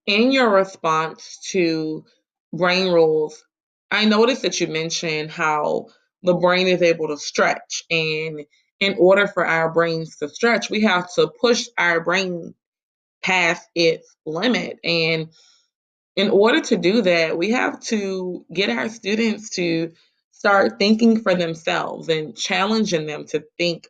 In your response to brain rules, I noticed that you mentioned how the brain is able to stretch. And in order for our brains to stretch, we have to push our brain past its limit. And in order to do that, we have to get our students to start thinking for themselves and challenging them to think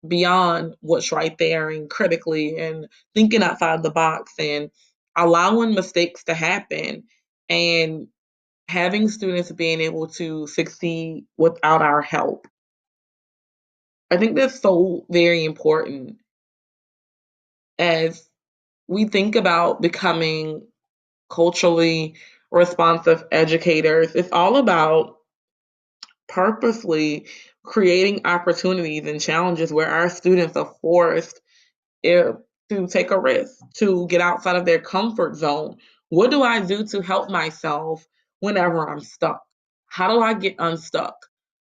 beyond what's right there and critically and thinking outside the box and allowing mistakes to happen and having students being able to succeed without our help. I think that's so very important as we think about becoming culturally responsive educators. It's all about purposely creating opportunities and challenges where our students are forced if, to take a risk, to get outside of their comfort zone. What do I do to help myself whenever I'm stuck? How do I get unstuck?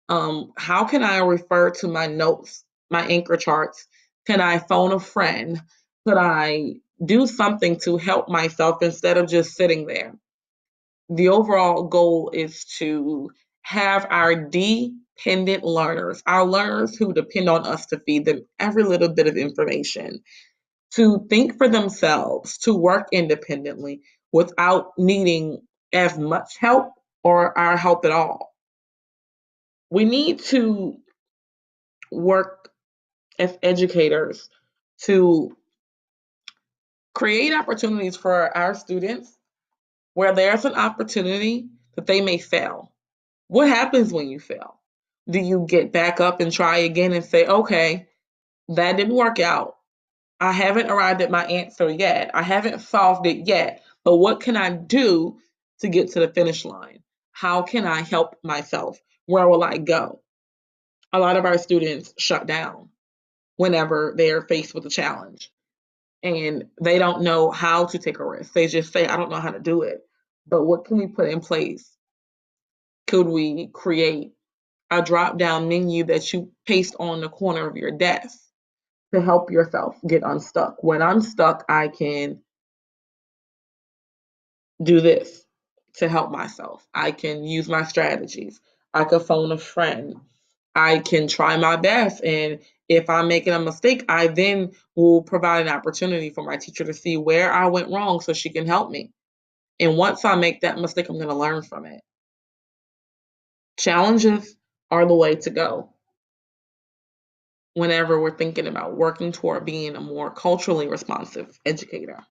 How can I refer to my notes, my anchor charts? Can I phone a friend? Could I do something to help myself instead of just sitting there? The overall goal is to have our dependent learners, our learners who depend on us to feed them every little bit of information, to think for themselves, to work independently without needing as much help or our help at all. We need to work as educators to create opportunities for our students where there's an opportunity that they may fail. What happens when you fail? Do you get back up and try again and say, okay, that didn't work out. I haven't arrived at my answer yet. I haven't solved it yet. But what can I do to get to the finish line? How can I help myself? Where will I go? A lot of our students shut down whenever they're faced with a challenge and they don't know how to take a risk. They just say, I don't know how to do it. But what can we put in place? Could we create a drop down menu that you paste on the corner of your desk to help yourself get unstuck? When I'm stuck, I can do this to help myself. I can use my strategies. I could phone a friend. I can try my best. And if I'm making a mistake, I then will provide an opportunity for my teacher to see where I went wrong so she can help me. And once I make that mistake, I'm going to learn from it. Challenges are the way to go whenever we're thinking about working toward being a more culturally responsive educator.